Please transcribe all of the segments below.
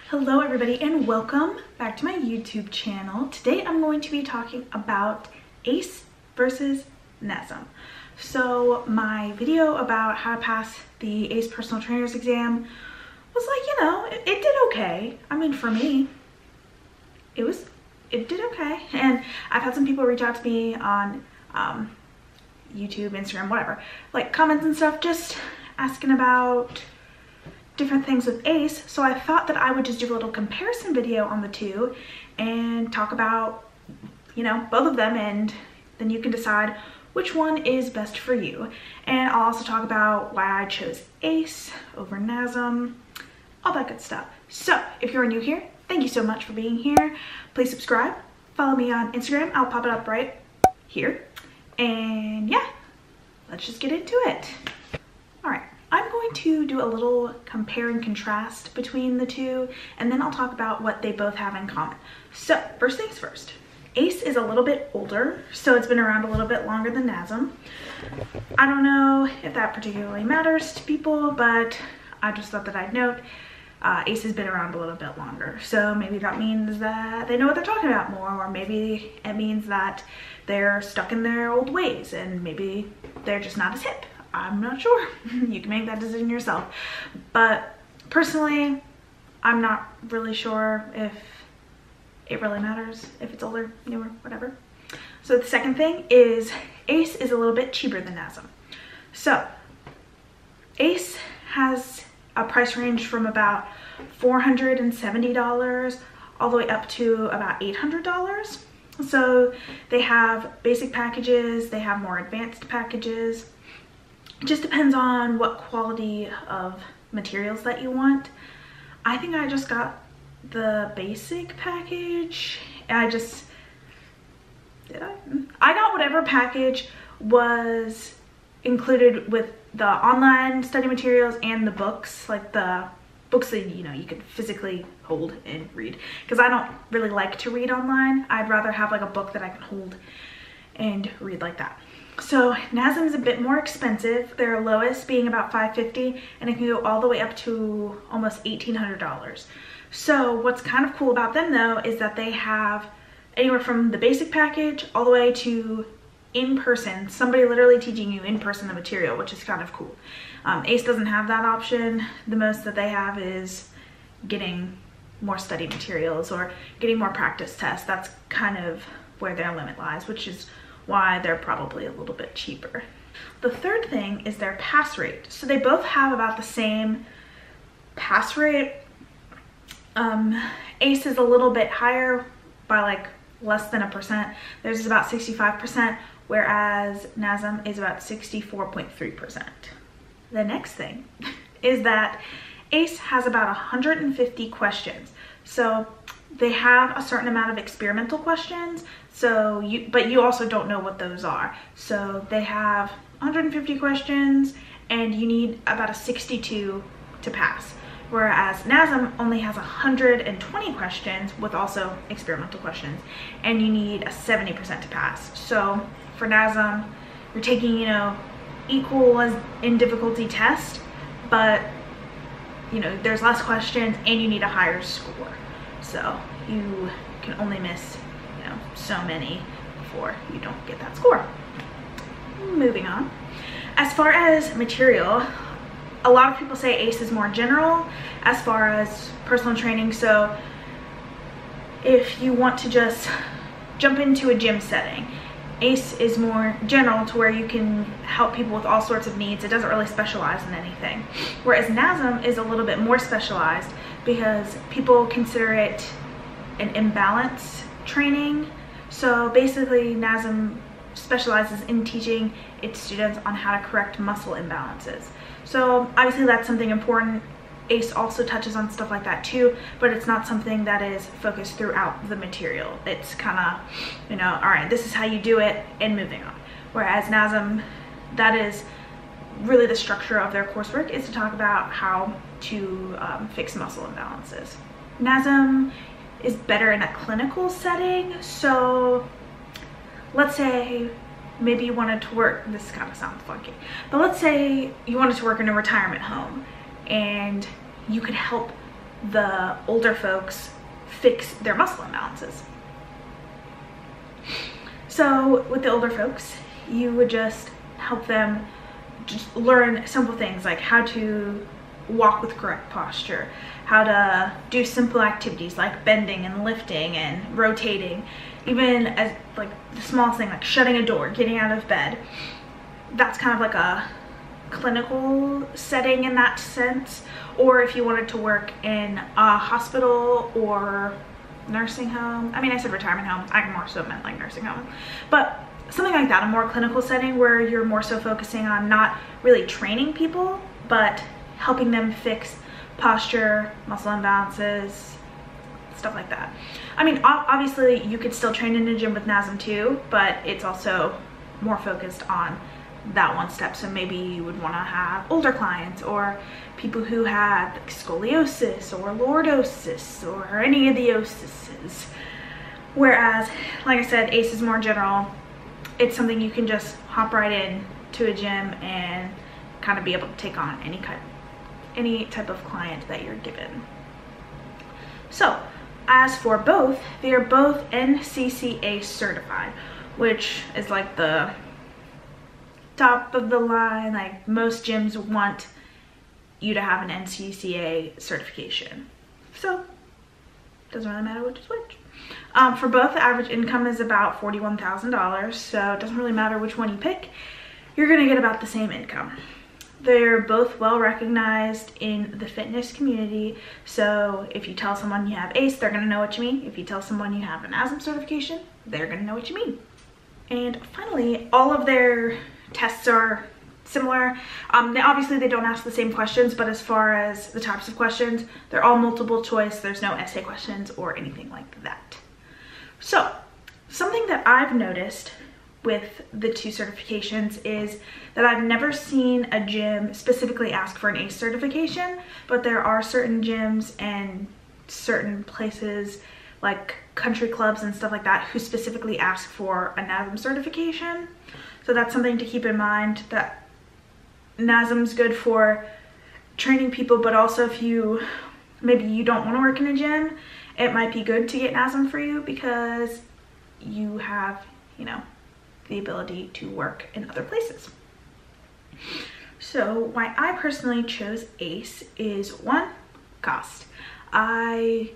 Hello everybody and welcome back to my YouTube channel. Today I'm going to be talking about ACE versus NASM. So my video about how to pass the ACE personal trainer's exam was like, it did okay. I mean, for me, it did okay. And I've had some people reach out to me on YouTube, Instagram, whatever, like comments and stuff, just asking about different things with ACE. So I thought that I would just do a little comparison video on the two and talk about, both of them, and then you can decide which one is best for you. And I'll also talk about why I chose ACE over NASM, all that good stuff. So if you're new here, thank you so much for being here. Please subscribe, follow me on Instagram. I'll pop it up right here. And yeah, let's just get into it. All right. I'm going to do a little compare and contrast between the two, and then I'll talk about what they both have in common. So first things first, ACE is a little bit older, so it's been around a little bit longer than NASM. I don't know if that particularly matters to people, but I just thought that I'd note ACE has been around a little bit longer. So maybe that means that they know what they're talking about more, or maybe it means that they're stuck in their old ways and maybe they're just not as hip. I'm not sure. You can make that decision yourself. But personally, I'm not really sure if it really matters if it's older, newer, whatever. So the second thing is ACE is a little bit cheaper than NASM. So ACE has a price range from about $470 all the way up to about $800. So they have basic packages, they have more advanced packages. It just depends on what quality of materials that you want. I think I just got the basic package. I got whatever package was included with the online study materials and the books, like the books that you could physically hold and read, because I don't really like to read online. I'd rather have like a book that I can hold and read like that. So NASM is a bit more expensive. Their lowest being about $550, and it can go all the way up to almost $1,800. So what's kind of cool about them though is that they have anywhere from the basic package all the way to in-person, somebody literally teaching you in person the material, which is kind of cool. ACE doesn't have that option. The most that they have is getting more study materials or getting more practice tests. That's kind of where their limit lies, which is why they're probably a little bit cheaper. The third thing is their pass rate. So they both have about the same pass rate. ACE is a little bit higher by like less than 1%. Theirs is about 65%, whereas NASM is about 64.3%. The next thing is that ACE has about 150 questions. So they have a certain amount of experimental questions, but you also don't know what those are. So they have 150 questions and you need about a 62 to pass. Whereas NASM only has 120 questions with also experimental questions, and you need a 70% to pass. So for NASM, you're taking, equal as in difficulty test, but there's less questions and you need a higher score. So you can only miss, so many before you don't get that score. Moving on. As far as material, a lot of people say ACE is more general as far as personal training. So if you want to just jump into a gym setting, ACE is more general to where you can help people with all sorts of needs. It doesn't really specialize in anything. Whereas NASM is a little bit more specialized because people consider it an imbalance training. So basically NASM specializes in teaching its students on how to correct muscle imbalances. So obviously that's something important. ACE also touches on stuff like that too, but it's not something that is focused throughout the material. It's kind of, all right, this is how you do it and moving on. Whereas NASM, that is really the structure of their coursework, is to talk about how to fix muscle imbalances. NASM is better in a clinical setting. So let's say maybe you wanted to work, this kind of sounds funky, but let's say you wanted to work in a retirement home and you could help the older folks fix their muscle imbalances. So with the older folks, you would just help them just learn simple things like how to walk with correct posture, how to do simple activities like bending and lifting and rotating, even as like the smallest thing like shutting a door, getting out of bed. That's kind of like a clinical setting in that sense. Or if you wanted to work in a hospital or nursing home, I mean, I said retirement home, I more so meant like nursing home, but something like that, a more clinical setting where you're more so focusing on not really training people, but helping them fix posture, muscle imbalances, stuff like that. I mean, obviously you could still train in a gym with NASM too, but it's also more focused on that one step. So maybe you would want to have older clients or people who had like scoliosis or lordosis or any of the osises. Whereas, like I said, ACE is more general. It's something you can just hop right in to a gym and kind of be able to take on any type of client that you're given. So as for both, they are both NCCA certified, which is like the top of the line. Like most gyms want you to have an NCCA certification. So doesn't really matter which is which. For both, the average income is about $41,000, so it doesn't really matter which one you pick. You're gonna get about the same income. They're both well recognized in the fitness community, so if you tell someone you have ACE, they're gonna know what you mean. If you tell someone you have an NASM certification, they're gonna know what you mean. And finally, all of their tests are similar. Obviously they don't ask the same questions, but as far as the types of questions, they're all multiple choice. There's no essay questions or anything like that. So something that I've noticed with the two certifications is that I've never seen a gym specifically ask for an ACE certification, but there are certain gyms and certain places like country clubs and stuff like that who specifically ask for a NASM certification. So that's something to keep in mind, that NASM's good for training people, but also if maybe you don't want to work in a gym, it might be good to get NASM for you because you have, you know, the ability to work in other places. So why I personally chose ACE is one, cost. I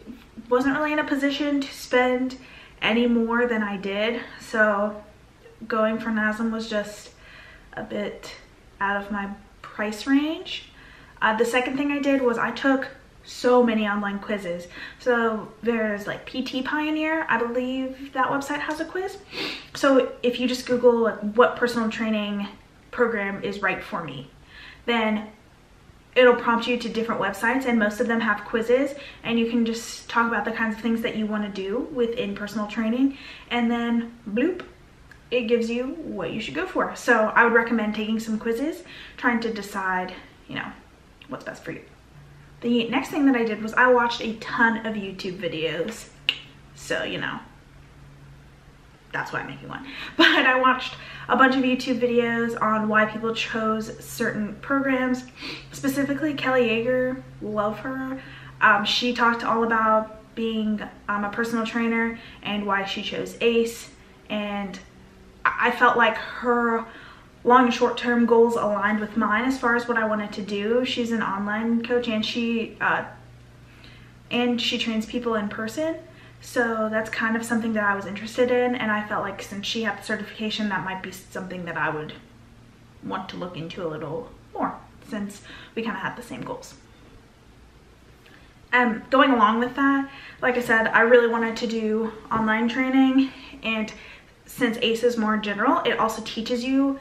wasn't really in a position to spend any more than I did, so going for NASM was just a bit out of my price range. The second thing I did was I took so many online quizzes. So there's like PT Pioneer, I believe that website has a quiz. So if you just Google like, what personal training program is right for me, then it'll prompt you to different websites, and most of them have quizzes, and you can just talk about the kinds of things that you want to do within personal training, and then bloop, it gives you what you should go for. So I would recommend taking some quizzes, trying to decide, you know, what's best for you. The next thing that I did was I watched a ton of YouTube videos. So, you know, that's why I'm making one. But I watched a bunch of YouTube videos on why people chose certain programs. Specifically, Kelly Yeager, love her. She talked all about being a personal trainer and why she chose ACE. And I felt like her long and short-term goals aligned with mine as far as what I wanted to do. She's an online coach, and she trains people in person. So that's kind of something that I was interested in, and I felt like since she had the certification, that might be something that I would want to look into a little more, since we kind of had the same goals. Going along with that, like I said, I really wanted to do online training, and since ACE is more general, it also teaches you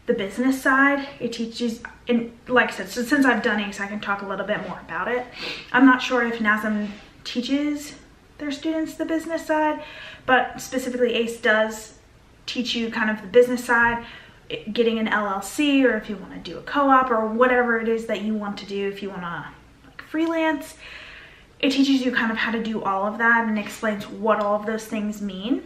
the business side. It teaches, and like I said, so since I've done ACE, I can talk a little bit more about it. I'm not sure if NASM teaches their students the business side, but specifically ACE does teach you kind of the business side, getting an LLC, or if you want to do a co-op or whatever it is that you want to do, if you want to like freelance, it teaches you kind of how to do all of that and explains what all of those things mean.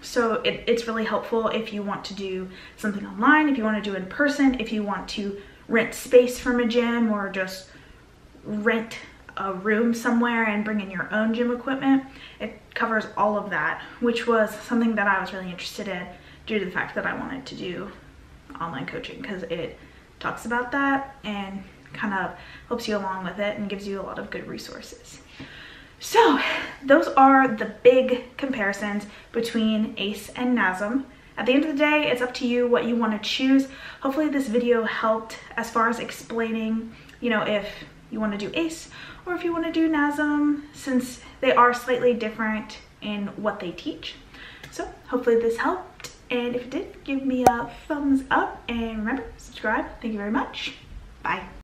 So it's really helpful if you want to do something online, if you want to do it in person, if you want to rent space from a gym, or just rent a room somewhere and bring in your own gym equipment. It covers all of that, which was something that I was really interested in due to the fact that I wanted to do online coaching, because it talks about that and kind of helps you along with it and gives you a lot of good resources. So those are the big comparisons between ACE and NASM. At the end of the day, it's up to you what you want to choose. Hopefully this video helped as far as explaining, you know, if you want to do ACE or if you want to do NASM, since they are slightly different in what they teach. So hopefully this helped, and if it did, give me a thumbs up, and remember, subscribe. Thank you very much. Bye.